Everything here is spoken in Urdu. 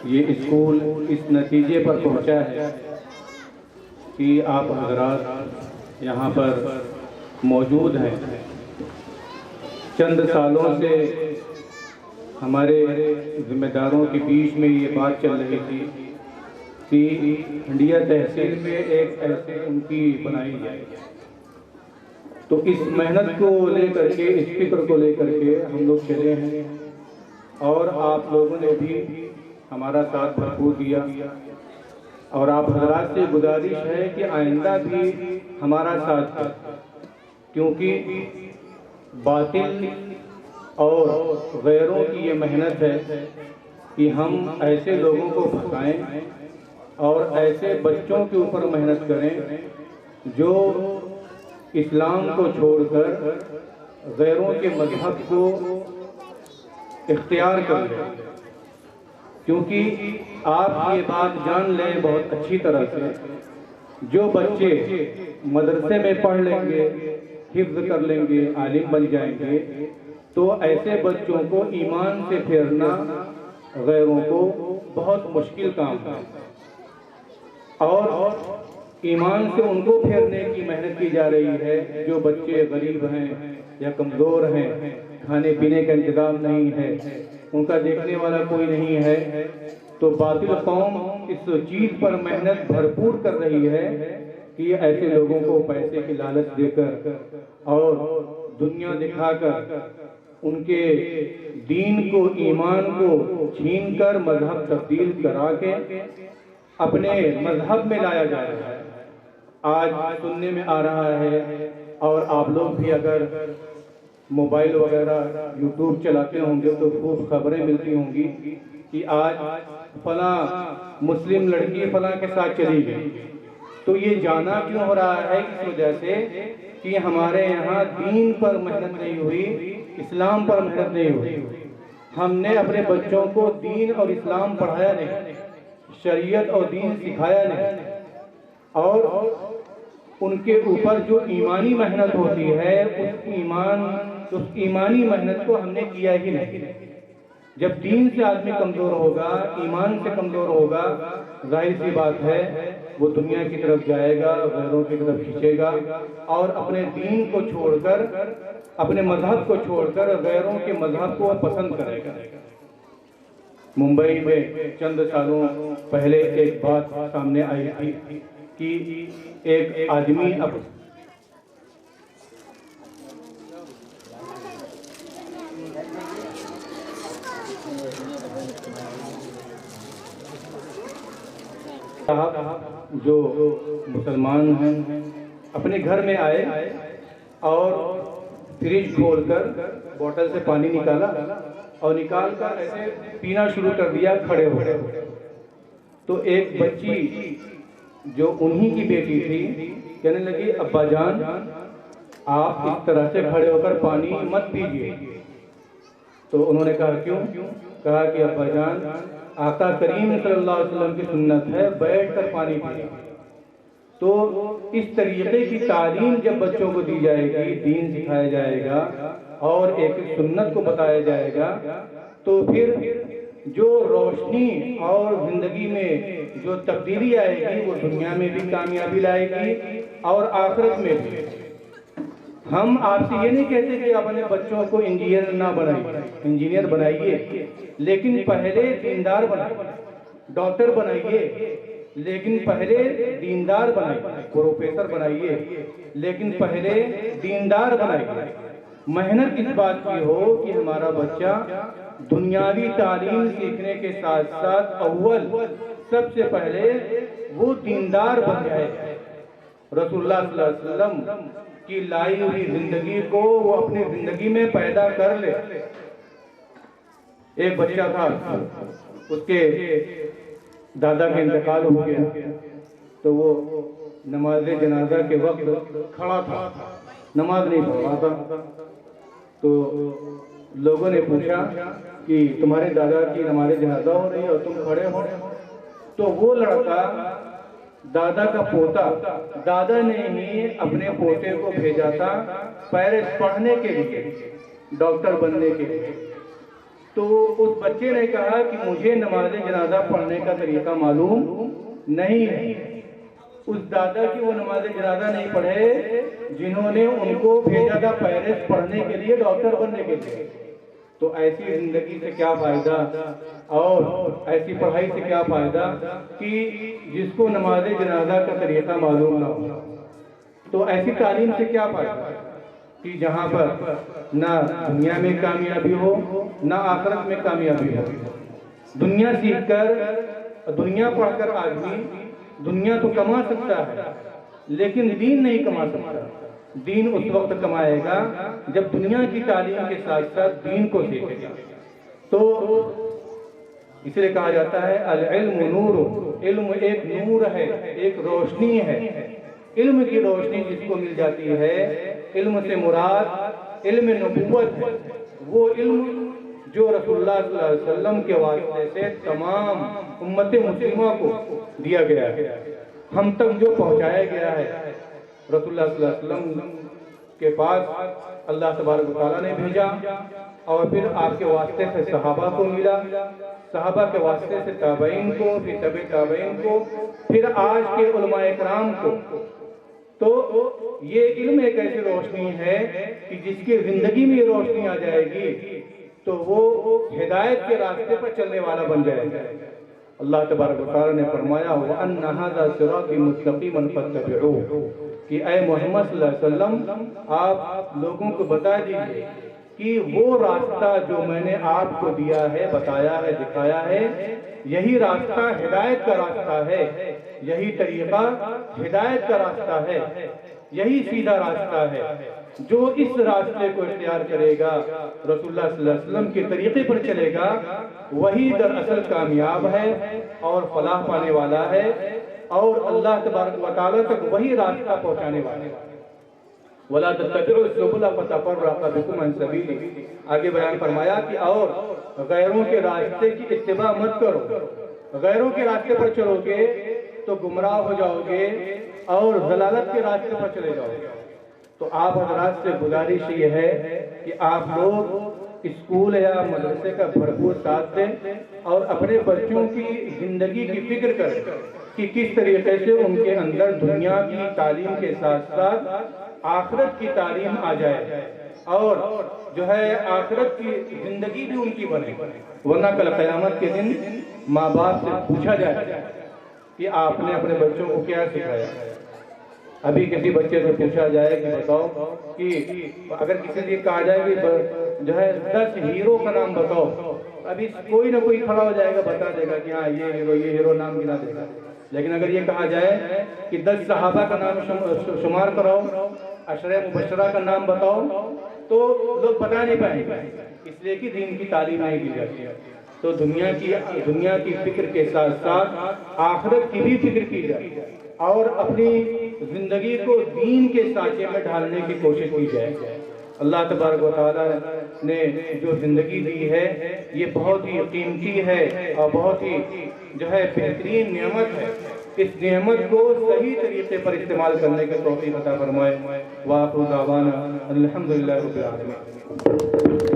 یہ اسکول اس نتیجے پر پہنچا ہے کہ آپ حضرات یہاں پر موجود ہیں۔ چند سالوں سے ہمارے ذمہ داروں کے بیچ میں یہ بات چل رہی تھی کہ ہنڈیا تحصیل میں ایک ایسے ان کی بنائی جائے، تو اس محنت کو لے کر کے، اس فکر کو لے کر کے ہم لوگ چلے ہیں، اور آپ لوگوں نے بھی ہمارا ساتھ بھرپور دیا، اور آپ حضرات سے گزارش ہے کہ آئندہ بھی ہمارا ساتھ دیں، کیونکہ باطل اور غیروں کی یہ محنت ہے کہ ہم ایسے لوگوں کو پھنسائیں اور ایسے بچوں کے اوپر محنت کریں جو اسلام کو چھوڑ کر غیروں کے مذہب کو اختیار کر لیں۔ کیونکہ آپ یہ بات جان لیں بہت اچھی طرح سے، جو بچے مدرسے میں پڑھ لیں گے، حفظ کر لیں گے، عالم بن جائیں گے، تو ایسے بچوں کو ایمان سے پھیرنا غیروں کو بہت مشکل کام ہے، اور ایمان سے ان کو پھیرنے کی محنت کی جا رہی ہے جو بچے غریب ہیں یا کمزور ہیں، کھانے پینے کا انتظام نہیں ہے، ان کا دیکھنے والا کوئی نہیں ہے، تو باطل قوم اس چیز پر محنت بھرپور کر رہی ہے کہ ایسے لوگوں کو پیسے کی لالچ دے کر اور دنیا دکھا کر ان کے دین کو، ایمان کو چھین کر مذہب تبدیل کرا کے اپنے مذہب میں لایا جا رہا ہے۔ آج سننے میں آ رہا ہے، اور آپ لوگ بھی اگر موبائل وغیرہ یوٹیوب چلاتے ہوں گے تو خوب خبریں ملتی ہوں گی کہ آج فلاں مسلم لڑکی فلاں کے ساتھ چلی گئی۔ تو یہ جانا کیوں ہو رہا ہے؟ اس وجہ سے کہ ہمارے یہاں دین پر محنت نہیں ہوئی، اسلام پر محنت نہیں ہوئی۔ ہم نے اپنے بچوں کو دین اور اسلام پڑھایا نہیں، شریعت اور دین سکھایا نہیں، اور ان کے اوپر جو ایمانی محنت ہوتی ہے اس ایمانی محنت کو ہم نے کیا ہی نہیں۔ جب دین سے آدمی کمزور ہوگا، ایمان سے کمزور ہوگا، ظاہر سی بات ہے وہ دنیا کی طرف جائے گا، غیروں کی طرف کھینچے گا، اور اپنے دین کو چھوڑ کر، اپنے مذہب کو چھوڑ کر غیروں کے مذہب کو پسند کرے گا۔ ممبئی میں چند سالوں پہلے ایک بات سامنے آئی تھی کہ ایک آدمی جو مسلمان ہیں اپنے گھر میں آئے اور فریج کھول کر بوتل سے پانی نکالا اور نکال کر ایسے پینا شروع کر دیا کھڑے ہو گئے۔ تو ایک بچی جو انہی کی بیٹی تھی کہنے لگی ابا جان آپ اس طرح سے کھڑے ہو کر پانی مت پیجیے۔ تو انہوں نے کہا کیوں؟ کہا کہ ابا جان آقا کریم صلی اللہ علیہ وسلم کی سنت ہے بیٹھ کر پانی پینا۔ تو اس طریقے کی تعلیم جب بچوں کو دی جائے گی، دین سکھایا جائے گا اور ایک سنت کو بتایا جائے گا، تو پھر جو روشنی اور زندگی میں جو تبدیلی آئے گی وہ دنیا میں بھی کامیابی لائے گی اور آخرت میں بھی۔ ہم آپ سے یہ نہیں کہتے کہ آپ اپنے بچوں کو انجینئر نہ بنائیے، انجینئر بنائیے، لیکن پہلے دیندار بنائیے، ڈاکٹر بنائیے لیکن پہلے دیندار بنائیے، پروفیسر بنائیے لیکن پہلے دیندار بنائیے۔ محنت اس بات کی ہو کہ ہمارا بچہ دنیاوی تعلیم سیکھنے کے ساتھ ساتھ اول سب سے پہلے وہ دیندار بن جائے، رسول اللہ صلی اللہ علیہ وسلم کی لائی ہوئی زندگی کو وہ اپنی زندگی میں پیدا کر لے۔ ایک بچہ تھا، اس کے دادا کا انتقال ہو گیا، تو وہ نماز جنازہ کے وقت کھڑا تھا، نماز نہیں پڑھ رہا تھا۔ تو لوگوں نے پوچھا کہ تمہارے دادا کی نماز جنازہ ہو رہی ہے اور تم کھڑے ہو؟ تو وہ لڑکا، دادا کا پوتا، دادا نے ہی اپنے پوتے کو بھیجا تھا پیرس پڑھنے کے لیے، ڈاکٹر بننے کے لیے۔ تو اس بچے نے کہا کہ مجھے نماز جنازہ پڑھنے کا طریقہ معلوم نہیں ہے۔ اس دادا کی وہ نماز جنازہ نہیں پڑھے جنہوں نے ان کو بھیجا تھا پیرس پڑھنے کے لیے، ڈاکٹر بننے کے لیے۔ تو ایسی زندگی سے کیا فائدہ اور ایسی پڑھائی سے کیا فائدہ کہ جس کو نماز جنازہ کا طریقہ معلوم نہ ہو۔ تو ایسی تعلیم سے کیا فائدہ کہ جہاں پر نہ دنیا میں کامیابی ہو نہ آخرت میں کامیابی ہو۔ دنیا سیکھ کر، دنیا پڑھ کر آدمی دنیا تو کما سکتا ہے لیکن دین نہیں کما سکتا۔ دین اس وقت کمائے گا جب دنیا کی تعلیم کے ساتھ ساتھ دین کو سیکھے گا۔ تو اس لیے کہا جاتا ہے العلم نور، علم ایک نور ہے، ایک روشنی ہے۔ علم کی روشنی جس کو مل جاتی ہے، علم سے مراد علم نبوت ہے، وہ علم جو رسول اللہ صلی اللہ علیہ وسلم کے واسطے سے تمام امت مسلمہ کو دیا گیا ہے، ہم تک جو پہنچایا گیا ہے۔ رسول اللہ صلی اللہ علیہ وسلم کے پاس اللہ تبارک و تعالیٰ نے بھیجا، اور پھر آپ کے واسطے سے صحابہ کو ملا، صحابہ کے واسطے سے تابعین کو، پھر تبع تابعین کو، پھر آج کے علماء اکرام کو۔ تو یہ علم ایک ایسی روشنی ہے کہ جس کی زندگی میں یہ روشنی آ جائے گی تو وہ ہدایت کے راستے پر چلنے والا بن جائے گا۔ اللہ تبارک و تعالیٰ نے فرمایا وَأَنَّ هَذَا صِرَاطِي مُسْتَقِيمًا فَاتَّبِعُوهُ، کہ اے محمد صلی اللہ علیہ وسلم آپ لوگوں کو بتا دیجئے کہ وہ راستہ جو میں نے آپ کو دیا ہے، بتایا ہے، دکھایا ہے، یہی راستہ ہدایت کا راستہ ہے، یہی طریقہ ہدایت کا راستہ ہے، یہی سیدھا راستہ ہے۔ جو اس راستے کو اختیار کرے گا، رسول اللہ صلی اللہ علیہ وسلم کے طریقے پر چلے گا، وہی دراصل کامیاب ہے اور فلاح پانے والا ہے، اور اللہ تبارک و تعالیٰ تک وہی راستہ پہنچانے والا ہے۔ وَلَا تَتَّبِعُوا السُّبُلَ فَتَفَرَّقَ بِكُمْ عَنْ سَبِيلِهِ، آگے بیان فرمایا کہ اور غیروں کے راستے کی اتباع مت کرو۔ غیروں کے راستے پر چلو گے تو گمراہ ہو جاؤ گے اور ضلالت کے راستے پر چلے جاؤ گے۔ تو آپ حضرات سے گزارش یہ ہے کہ آپ لوگ اسکول یا مدرسے کا بھرپور ساتھ دیں اور اپنے بچوں کی زندگی کی فکر کریں کہ کس طریقے سے ان کے اندر دنیا کی تعلیم کے ساتھ ساتھ آخرت کی تعلیم آ جائے، اور جو ہے آخرت کی زندگی بھی ان کی بنے، ورنہ کل قیامت کے دن ماں باپ سے پوچھا جائے کہ آپ نے اپنے بچوں کو کیا سکھایا۔ ابھی کسی بچے سے پوچھا جائے کہ بتاؤ کہ اگر کسی سے کہا جائے کہ جو ہے 10 ہیرو کا نام بتاؤ، ابھی کوئی نہ کوئی کھڑا ہو جائے گا، بتا دے گا کہ ہاں یہ ہیرو نام گنا دے گا۔ لیکن اگر یہ کہا جائے کہ 10 صحابہ کا نام شمار کراؤ، 10 مبشرہ کا نام بتاؤ، تو لوگ بتا نہیں پائیں گے، اس لیے کہ دین کی تعلیم نہیں دی جاتی ہے۔ تو دنیا کی فکر کے ساتھ ساتھ آخرت کی بھی فکر کی جائے اور اپنی زندگی کو دین کے سانچے میں ڈھالنے کی کوشش کی جائے۔ اللہ تبارک و تعالیٰ نے جو زندگی دی ہے یہ بہت ہی قیمتی ہے اور بہت ہی جو ہے بہترین نعمت ہے۔ اس نعمت کو صحیح طریقے پر استعمال کرنے کا توفیق عطا فرمائے۔ وآخر دعوانا الحمدللہ رب العالمین۔